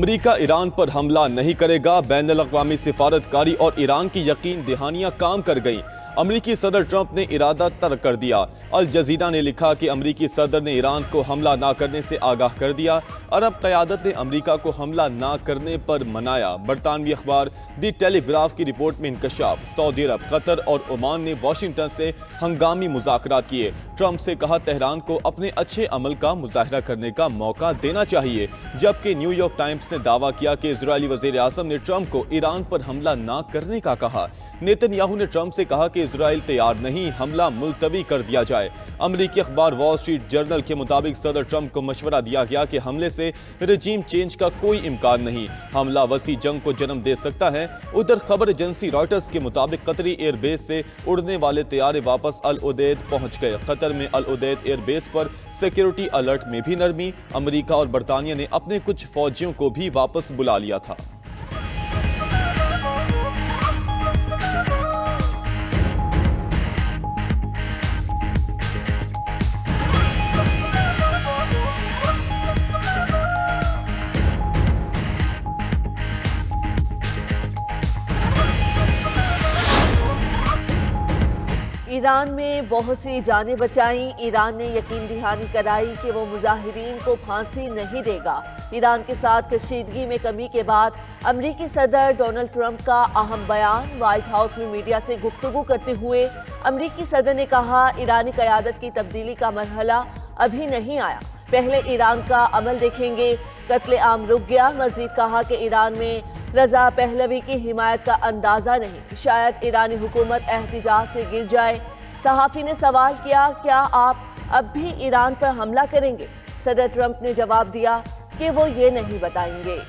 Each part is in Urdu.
امریکہ ایران پر حملہ نہیں کرے گا، بین الاقوامی سفارتکاری اور ایران کی یقین دہانیاں کام کر گئیں۔ امریکی صدر ٹرمپ نے ارادہ ترک کر دیا۔ الجزیرہ نے لکھا کہ امریکی صدر نے ایران کو حملہ نہ کرنے سے آگاہ کر دیا۔ عرب قیادت نے امریکہ کو حملہ نہ کرنے پر منایا۔ برطانوی اخبار دی ٹیلی گراف کی رپورٹ میں انکشاف، سعودی عرب، قطر اور عمان نے واشنگٹن سے ہنگامی مذاکرات کیے۔ ٹرمپ سے کہا تہران کو اپنے اچھے عمل کا مظاہرہ کرنے کا موقع دینا چاہیے، جبکہ نیو یارک ٹائمز نے دعویٰ کیا کہ اسرائیلی وزیر اعظم نے ٹرمپ کو ایران پر حملہ نہ کرنے کا کہا۔ نیتن یاہو نے ٹرمپ سے کہا کہ اسرائیل تیار نہیں، حملہ ملتوی کر دیا جائے۔ امریکی اخبار وال اسٹریٹ جرنل کے مطابق صدر ٹرمپ کو مشورہ دیا گیا کہ حملے سے رجیم چینج کا کوئی امکان نہیں، حملہ وسیع جنگ کو جنم دے سکتا ہے۔ ادھر خبر ایجنسی رائٹرز کے مطابق قطری ایئر بیس سے اڑنے والے طیارے واپس العدید پہنچ گئے۔ قطر میں العدید ایئر بیس پر سیکیورٹی الرٹ میں بھی نرمی، امریکہ اور برطانیہ نے اپنے کچھ فوجیوں کو بھی واپس بلا لیا تھا۔ ایران میں بہت سی جانیں بچائیں، ایران نے یقین دہانی کرائی کہ وہ مظاہرین کو پھانسی نہیں دے گا۔ ایران کے ساتھ کشیدگی میں کمی کے بعد امریکی صدر ڈونلڈ ٹرمپ کا اہم بیان، وائٹ ہاؤس میں میڈیا سے گفتگو کرتے ہوئے امریکی صدر نے کہا ایرانی قیادت کی تبدیلی کا مرحلہ ابھی نہیں آیا، پہلے ایران کا عمل دیکھیں گے۔ قتل عام رک گیا، مزید کہا کہ ایران میں رضا پہلوی کی حمایت کا اندازہ نہیں، شاید ایرانی حکومت احتجاج سے گر جائے۔ صحافی نے سوال کیا کیا آپ اب بھی ایران پر حملہ کریں گے؟ صدر ٹرمپ نے جواب دیا کہ وہ یہ نہیں بتائیں گے۔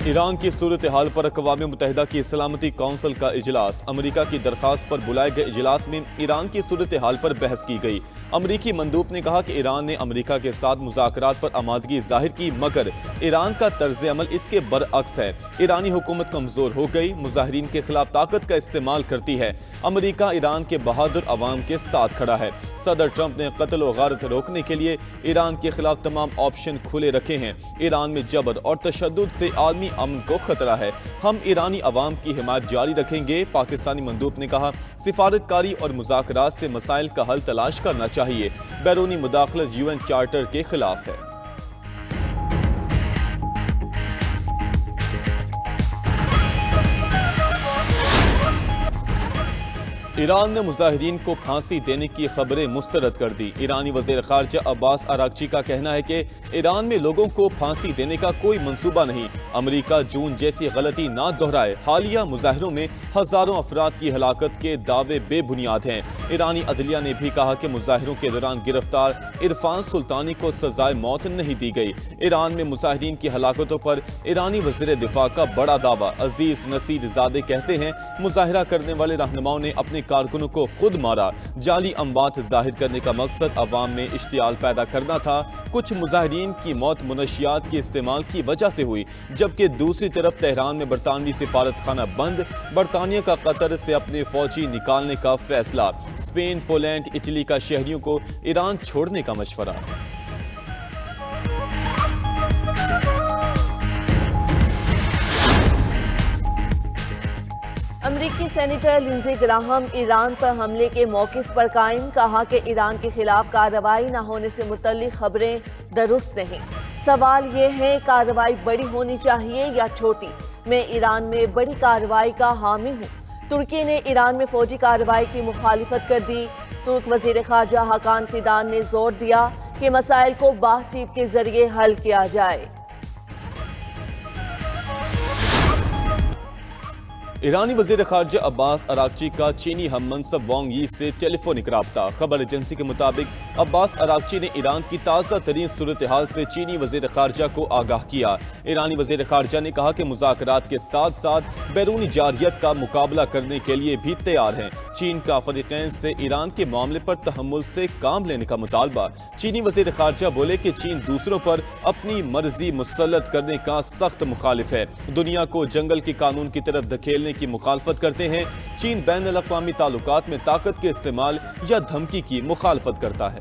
ایران کی صورتحال پر اقوام متحدہ کی سلامتی کونسل کا اجلاس، امریکہ کی درخواست پر بلائے گئے اجلاس میں ایران کی صورتحال پر بحث کی گئی۔ امریکی مندوب نے کہا کہ ایران نے امریکہ کے ساتھ مذاکرات پر آمادگی ظاہر کی، مگر ایران کا طرز عمل اس کے برعکس ہے۔ ایرانی حکومت کمزور ہو گئی، مظاہرین کے خلاف طاقت کا استعمال کرتی ہے۔ امریکہ ایران کے بہادر عوام کے ساتھ کھڑا ہے۔ صدر ٹرمپ نے قتل و غارت روکنے کے لیے ایران کے خلاف تمام آپشن کھلے رکھے ہیں۔ ایران میں جبر اور تشدد سے عالمی امن کو خطرہ ہے، ہم ایرانی عوام کی حمایت جاری رکھیں گے۔ پاکستانی مندوب نے کہا سفارتکاری اور مذاکرات سے مسائل کا حل تلاش کرنا چاہیے، بیرونی مداخلت UN چارٹر کے خلاف ہے۔ ایران نے مظاہرین کو پھانسی دینے کی خبریں مسترد کر دی۔ ایرانی وزیر خارجہ عباس اراغچی کا کہنا ہے کہ ایران میں لوگوں کو پھانسی دینے کا کوئی منصوبہ نہیں، امریکہ جون جیسی غلطی نہ دہرائے۔ حالیہ مظاہروں میں ہزاروں افراد کی ہلاکت کے دعوے بے بنیاد ہیں۔ ایرانی عدلیہ نے بھی کہا کہ مظاہروں کے دوران گرفتار عرفان سلطانی کو سزائے موت نہیں دی گئی۔ ایران میں مظاہرین کی ہلاکتوں پر ایرانی وزیر دفاع کا بڑا دعویٰ، عزیز نصیر زادے کہتے ہیں مظاہرہ کرنے والے رہنماؤں نے اپنے کارکنوں کو خود مارا، جعلی اموات ظاہر کرنے کا مقصد عوام میں اشتعال پیدا کرنا تھا۔ کچھ مظاہرین کی موت منشیات کے استعمال کی وجہ سے ہوئی، جبکہ دوسری طرف تہران میں برطانوی سفارت خانہ بند، برطانیہ کا قطر سے اپنے فوجی نکالنے کا فیصلہ، اسپین، پولینڈ، اٹلی کا شہریوں کو ایران چھوڑنے کا مشورہ۔ امریکی سینیٹر لنزی گراہم ایران پر حملے کے موقف پر قائم، کہا کہ ایران کے خلاف کارروائی نہ ہونے سے متعلق خبریں درست نہیں۔ سوال یہ ہے کارروائی بڑی ہونی چاہیے یا چھوٹی؟ میں ایران میں بڑی کارروائی کا حامی ہوں۔ ترکی نے ایران میں فوجی کارروائی کی مخالفت کر دی۔ ترک وزیر خارجہ حاکان فیدان نے زور دیا کہ مسائل کو بات چیت کے ذریعے حل کیا جائے۔ ایرانی وزیر خارجہ عباس اراغچی کا چینی ہم منصب وانگ یی سے ٹیلی فونک رابطہ، خبر ایجنسی کے مطابق عباس اراغچی نے ایران کی تازہ ترین صورتحال سے چینی وزیر خارجہ کو آگاہ کیا۔ ایرانی وزیر خارجہ نے کہا کہ مذاکرات کے ساتھ ساتھ بیرونی جارحیت کا مقابلہ کرنے کے لیے بھی تیار ہیں۔ چین کا فریقین سے ایران کے معاملے پر تحمل سے کام لینے کا مطالبہ۔ چینی وزیر خارجہ بولے کہ چین دوسروں پر اپنی مرضی مسلط کرنے کا سخت مخالف ہے، دنیا کو جنگل کے قانون کی طرف دھکیلنے کی مخالفت کرتے ہیں۔ چین بین الاقوامی تعلقات میں طاقت کے استعمال یا دھمکی کی مخالفت کرتا ہے۔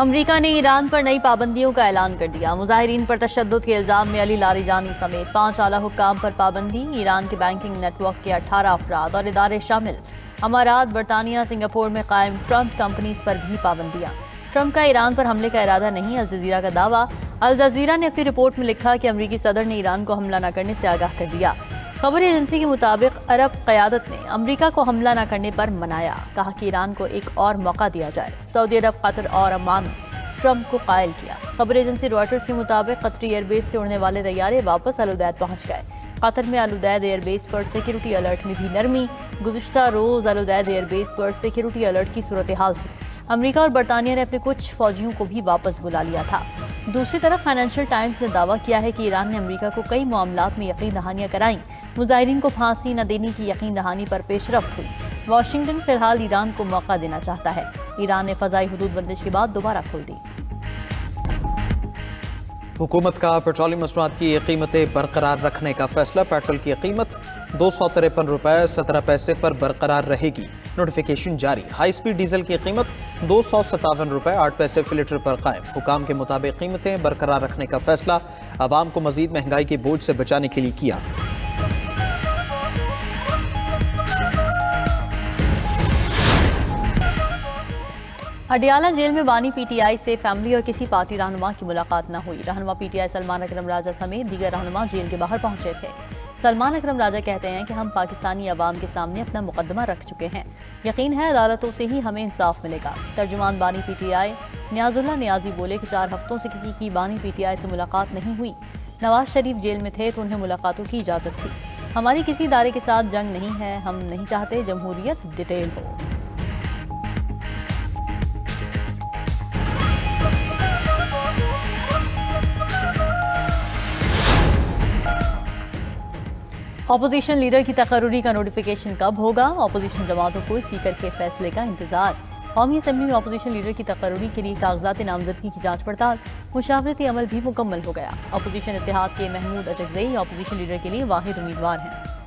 امریکہ نے ایران پر نئی پابندیوں کا اعلان کر دیا۔ مظاہرین پر تشدد کے الزام میں علی لاریجانی سمیت 5 اعلیٰ حکام پر پابندی۔ ایران کے بینکنگ نیٹ ورک کے 18 افراد اور ادارے شامل امارات، برطانیہ، سنگاپور میں قائم فرنٹ کمپنیز پر بھی پابندیاں۔ ٹرمپ کا ایران پر حملے کا ارادہ نہیں، الجزیرہ کا دعویٰ۔ الجزیرہ نے اپنی رپورٹ میں لکھا کہ امریکی صدر نے ایران کو حملہ نہ کرنے سے آگاہ کر دیا۔ خبر ایجنسی کے مطابق عرب قیادت نے امریکہ کو حملہ نہ کرنے پر منایا، کہا کہ ایران کو ایک اور موقع دیا جائے۔ سعودی عرب، قطر اور عمان نے ٹرمپ کو قائل کیا۔ خبر ایجنسی روائٹرز کے مطابق قطری ایئر بیس سے اڑنے والے طیارے واپس الوداع پہنچ گئے۔ قطر میں الوداع ایئر بیس پر سیکیورٹی الرٹ میں بھی نرمی۔ گزشتہ روز الوداع ایئر بیس پر سیکیورٹی الرٹ کی صورتحال تھی۔ امریکہ اور برطانیہ نے اپنے کچھ فوجیوں کو بھی واپس بلا لیا تھا۔ دوسری طرف فائنینشیل ٹائمز نے دعویٰ کیا ہے کہ ایران نے امریکہ کو کئی معاملات میں یقین دہانیاں کرائیں۔ مظاہرین کو پھانسی نہ دینے کی یقین دہانی پر پیش رفت ہوئی۔ واشنگٹن فی الحال ایران کو موقع دینا چاہتا ہے۔ ایران نے فضائی حدود بندش کے بعد دوبارہ کھول دی۔ حکومت کا پیٹرولیم مصنوعات کی قیمتیں برقرار رکھنے کا فیصلہ۔ پیٹرول کی قیمت 253 روپے 17 پیسے پر برقرار رہے گی، نوٹیفیکیشن جاری۔ ہائی سپیڈ ڈیزل کی قیمت 257 روپے 8 پیسے فی لیٹر پر قائم۔ حکام کے مطابق قیمتیں برقرار رکھنے کا فیصلہ عوام کو مزید مہنگائی کے بوجھ سے بچانے کے لیے کیا۔ اڈیالہ جیل میں بانی پی ٹی آئی سے فیملی اور کسی پارٹی رہنما کی ملاقات نہ ہوئی۔ رہنما پی ٹی آئی سلمان اکرم راجہ سمیت دیگر رہنما جیل کے باہر پہنچے تھے۔ سلمان اکرم راجہ کہتے ہیں کہ ہم پاکستانی عوام کے سامنے اپنا مقدمہ رکھ چکے ہیں، یقین ہے عدالتوں سے ہی ہمیں انصاف ملے گا۔ ترجمان بانی پی ٹی آئی نیاز اللہ نیازی بولے کہ 4 ہفتوں سے کسی کی بانی پی ٹی آئی سے ملاقات نہیں ہوئی۔ نواز شریف جیل میں تھے تو انہیں ملاقاتوں کی اجازت تھی۔ ہماری کسی ادارے کے ساتھ جنگ نہیں ہے، ہم نہیں چاہتے جمہوریت ڈیٹیل ہو۔ اپوزیشن لیڈر کی تقرری کا نوٹیفیکیشن کب ہوگا؟ اپوزیشن جماعتوں کو اسپیکر کے فیصلے کا انتظار۔ قومی اسمبلی میں اپوزیشن لیڈر کی تقرری کے لیے کاغذات نامزدگی کی جانچ پڑتال، مشاورتی عمل بھی مکمل ہو گیا۔ اپوزیشن اتحاد کے محمود اچکزئی اپوزیشن لیڈر کے لیے واحد امیدوار ہیں۔